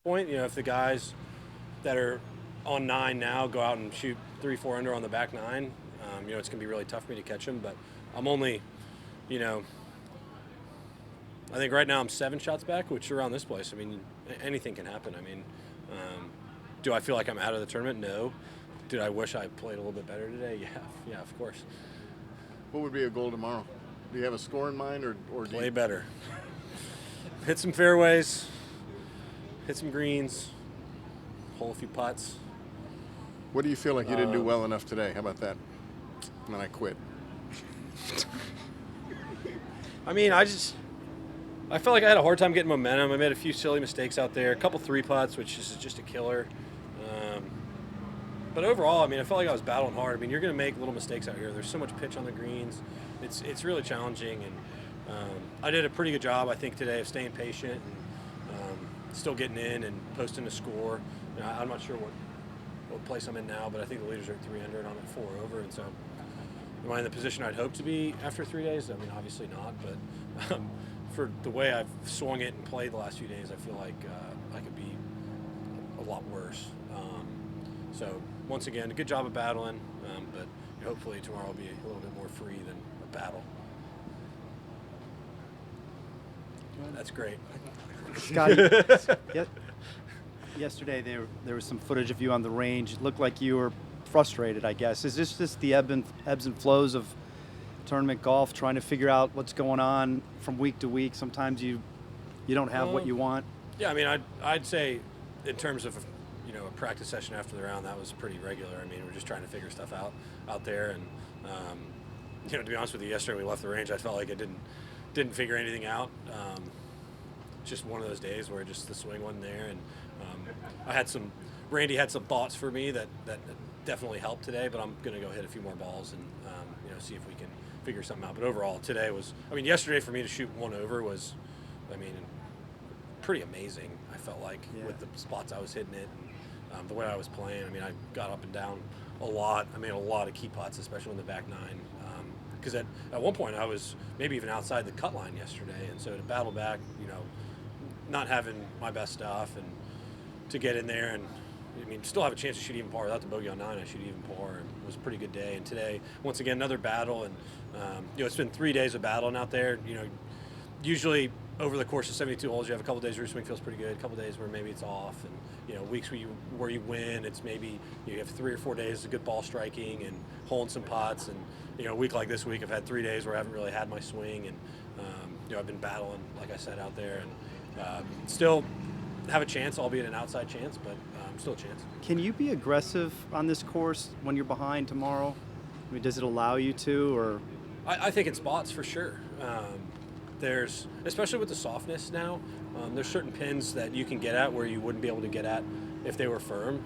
point. If the guys that are on 9 now go out and shoot 3-4 under on the back 9, it's going to be really tough for me to catch them. But I'm only, I think right now I'm 7 shots back, which around this place, anything can happen. Do I feel like I'm out of the tournament? No. Did I wish I played a little bit better today? Yeah, of course. What would be a goal tomorrow? Do you have a score in mind, or play better? Hit some fairways, hit some greens, hole a few putts. What do you feel like you didn't do well enough today? How about that? And then I quit. I felt like I had a hard time getting momentum. I made a few silly mistakes out there, a couple 3 putts, which is just a killer. But overall, I felt like I was battling hard. You're going to make little mistakes out here. There's so much pitch on the greens. It's really challenging, and I did a pretty good job, I think, today of staying patient and still getting in and posting a score. I'm not sure what place I'm in now, but I think the leaders are at 3 under and I'm at 4 over, and so am I in the position I'd hope to be after 3 days? Obviously not, but for the way I've swung it and played the last few days, I feel like I could be a lot worse. So once again, a good job of battling, but hopefully tomorrow will be a little bit more free than a battle. That's great. Scottie, yesterday there was some footage of you on the range. It looked like you were frustrated, I guess. Is this just the ebbs and flows of tournament golf, trying to figure out what's going on from week to week? Sometimes you don't have what you want. Yeah, I'd say in terms of a practice session after the round, that was pretty regular. We're just trying to figure stuff out there, and to be honest with you, yesterday we left the range, I felt like I didn't figure anything out. Just one of those days where just the swing wasn't there, and Randy had some thoughts for me that definitely helped today, but I'm going to go hit a few more balls and see if we can figure something out. But overall, today was, yesterday for me to shoot 1 over was, pretty amazing. I felt like with the spots I was hitting it and the way I was playing. I got up and down a lot. I made a lot of key putts, especially in the back 9. Because at one point I was maybe even outside the cut line yesterday, and so to battle back, not having my best stuff and to get in there and still have a chance to shoot even par without the bogey on 9. I shoot even par, and it was a pretty good day. And today, once again, another battle, and it's been 3 days of battling out there. Usually over the course of 72 holes, you have a couple days where your swing feels pretty good, a couple days where maybe it's off, and weeks where you win, it's maybe you have 3 or 4 days of good ball striking and holding some putts, and a week like this week, I've had 3 days where I haven't really had my swing, and I've been battling, like I said, out there, and still have a chance, albeit an outside chance, but still a chance. Can you be aggressive on this course when you're behind tomorrow? Does it allow you to, or? I think in spots for sure. There's, especially with the softness now, there's certain pins that you can get at where you wouldn't be able to get at if they were firm.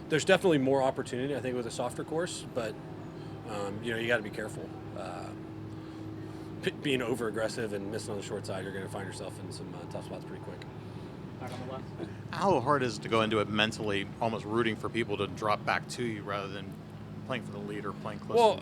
There's definitely more opportunity, I think, with a softer course, but you got to be careful. Being over aggressive and missing on the short side, you're going to find yourself in some tough spots pretty quick. How hard is it to go into it mentally, almost rooting for people to drop back to you rather than playing for the lead or playing close? Well,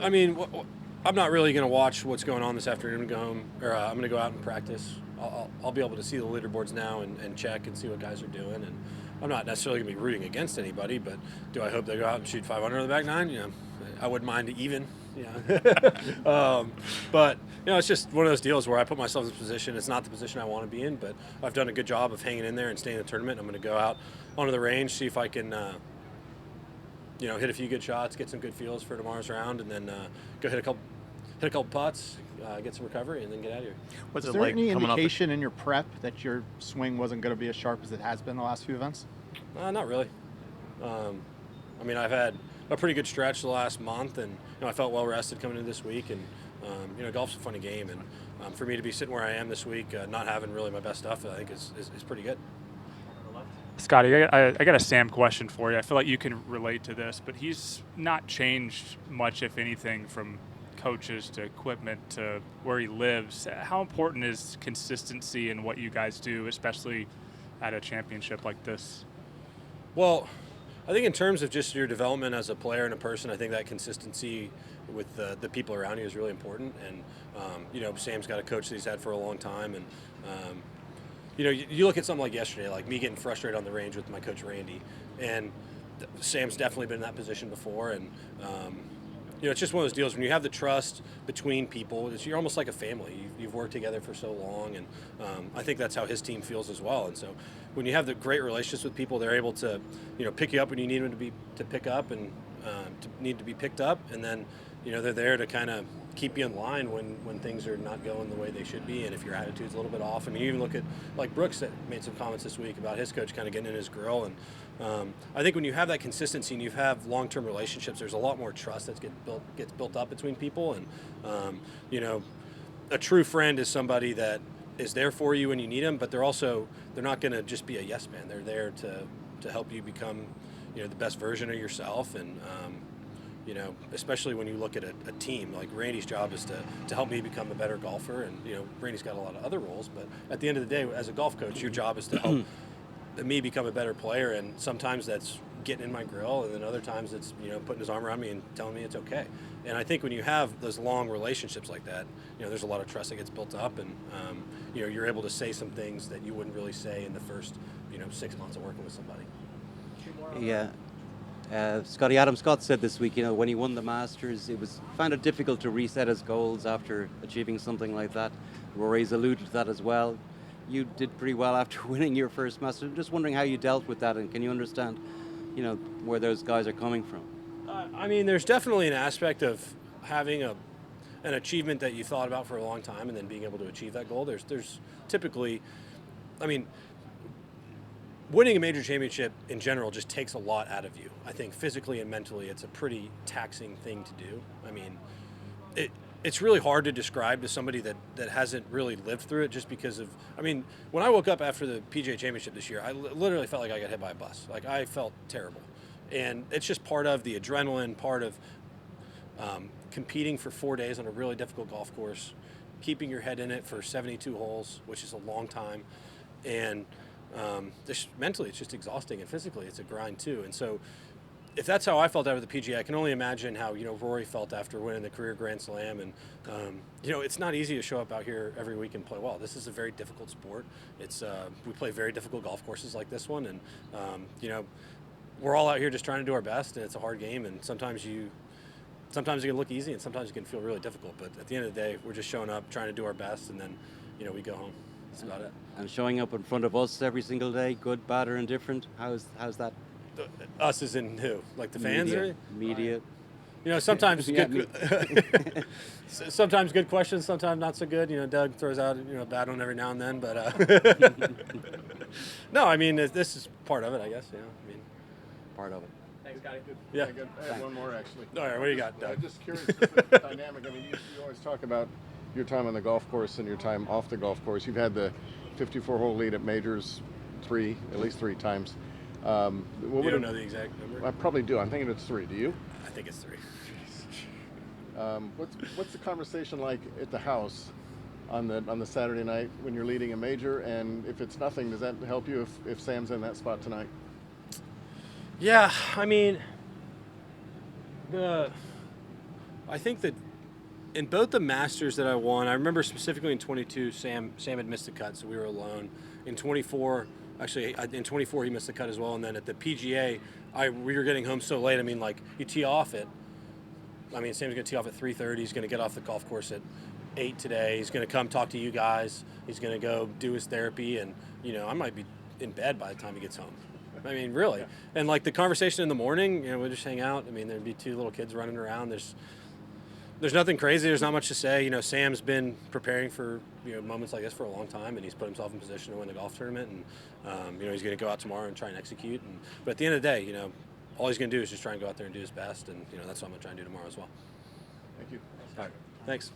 I'm not really going to watch what's going on this afternoon and go home, or I'm going to go out and practice. I'll be able to see the leaderboards now and check and see what guys are doing. And I'm not necessarily going to be rooting against anybody, but do I hope they go out and shoot 500 on the back 9? I wouldn't mind even. But it's just one of those deals where I put myself in this position. It's not the position I want to be in, but I've done a good job of hanging in there and staying in the tournament. I'm going to go out onto the range, see if I can hit a few good shots, get some good feels for tomorrow's round, and then go hit a couple putts, get some recovery, and then get out of here. Was there any indication in your prep that your swing wasn't going to be as sharp as it has been the last few events? Not really. I've had a pretty good stretch the last month, and I felt well rested coming into this week, and golf's a funny game, and for me to be sitting where I am this week, not having really my best stuff, I think is pretty good. Scottie, I got a Sam question for you. I feel like you can relate to this, but he's not changed much, if anything, from coaches to equipment to where he lives. How important is consistency in what you guys do, especially at a championship like this? Well, I think in terms of just your development as a player and a person, I think that consistency with the people around you is really important. And, Sam's got a coach that he's had for a long time. And, you know, you look at something like yesterday, like me getting frustrated on the range with my coach Randy, and Sam's definitely been in that position before, and you know, it's just one of those deals when you have the trust between people. You're almost like a family. You've worked together for so long, and I think that's how his team feels as well. And so, when you have the great relationships with people, they're able to, you know, pick you up when you need them to pick up, and need to be picked up, and then, you know, they're there to kind of keep you in line when things are not going the way they should be, and if your attitude's a little bit off. I mean, you even look at like Brooks that made some comments this week about his coach kind of getting in his grill, and I think when you have that consistency and you have long-term relationships, there's a lot more trust that gets built up between people, and you know, a true friend is somebody that is there for you when you need them, but they're not going to just be a yes man. They're there to help you become, you know, the best version of yourself, and you know, especially when you look at a team, like Randy's job is to help me become a better golfer, and you know, Randy's got a lot of other roles, but at the end of the day, as a golf coach, your job is to help me become a better player, and sometimes that's getting in my grill, and then other times it's, you know, putting his arm around me and telling me it's okay. And I think when you have those long relationships like that, you know, there's a lot of trust that gets built up, and you know, you're able to say some things that you wouldn't really say in the first, you know, 6 months of working with somebody. Yeah. Scotty, Adam Scott said this week, you know, when he won the Masters, found it difficult to reset his goals after achieving something like that. Rory's alluded to that as well. You did pretty well after winning your first Masters. I'm just wondering how you dealt with that, and can you understand, you know, where those guys are coming from? I mean, there's definitely an aspect of having an achievement that you thought about for a long time, and then being able to achieve that goal. There's typically, I mean, winning a major championship in general just takes a lot out of you. I think physically and mentally, it's a pretty taxing thing to do. I mean, it's really hard to describe to somebody that hasn't really lived through it, just because of, I mean, when I woke up after the PGA Championship this year, I literally felt like I got hit by a bus. Like, I felt terrible. And it's just part of the adrenaline, part of competing for 4 days on a really difficult golf course, keeping your head in it for 72 holes, which is a long time. And mentally, it's just exhausting, and physically, it's a grind too. And so, if that's how I felt after the PGA, I can only imagine how, you know, Rory felt after winning the career Grand Slam. And you know, it's not easy to show up out here every week and play well. This is a very difficult sport. It's we play very difficult golf courses like this one, and you know, we're all out here just trying to do our best, and it's a hard game. And sometimes it can look easy, and sometimes it can feel really difficult. But at the end of the day, we're just showing up, trying to do our best, and then, you know, we go home. That's about it. And showing up in front of us every single day, good, bad, or indifferent, how's that? Us as in who? Like the fans? Media. You know, sometimes Yeah, good, sometimes good questions, sometimes not so good. You know, Doug throws out, you know, a bad one every now and then, but no, I mean, this is part of it, I guess. Yeah, I mean, Part of it. Thanks, Scotty. yeah. I have one more, actually. All right, what do you got, Doug? I'm just curious, the dynamic. I mean, you always talk about your time on the golf course and your time off the golf course. You've had the 54-hole lead at majors at least three times. You don't know the exact number? I probably do. I'm thinking it's 3. Do you? I think it's 3. What's the conversation like at the house on the Saturday night when you're leading a major? And if it's nothing, does that help you if Sam's in that spot tonight? Yeah, I mean, I think that in both the Masters that I won, I remember specifically in 22, Sam had missed the cut, so we were alone. In 24, actually, in 24 he missed the cut as well, and then at the PGA, we were getting home so late. I mean, like, you tee off at, I mean, Sam's going to tee off at 3:30. He's going to get off the golf course at 8 today. He's going to come talk to you guys. He's going to go do his therapy, and, you know, I might be in bed by the time he gets home. I mean, really. And, like, the conversation in the morning, you know, we'd just hang out. I mean, there'd be 2 little kids running around. There's nothing crazy. There's not much to say. You know, Sam's been preparing for, you know, moments like this for a long time, and he's put himself in position to win the golf tournament. And, you know, he's going to go out tomorrow and try and execute. But at the end of the day, you know, all he's going to do is just try and go out there and do his best. And, you know, that's what I'm going to try and do tomorrow as well. Thank you. All right. Thanks.